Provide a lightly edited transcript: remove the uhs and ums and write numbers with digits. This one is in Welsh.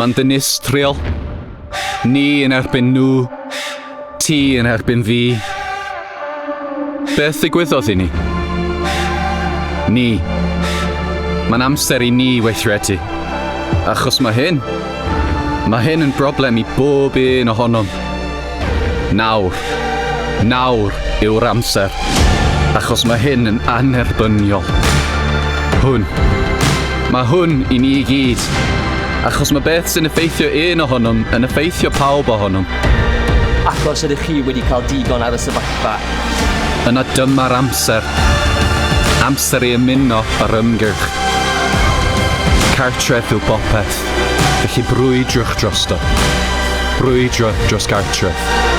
Mae'n dinistriol. Ni yn erbyn nhw. Ti yn erbyn fi. Beth ddigwyddodd i ni? Ni. Mae'n amser i ni weithredu. Achos mae hyn yn broblem i bob un ohonom. Nawr yw'r amser. Achos mae hyn yn anerbyniol. Mae hwn i ni i gyd. Achos mae beth sy'n effeithio un ohonom yn effeithio pawb ohonom. Achos ydych chi wedi cael digon ar y sefyllfa. Yna dyma'r amser. Amser i ymuno ar ymgyrch. Cartref yw bopeth. Felly brwydrwch drosto. Brwydro dros cartref.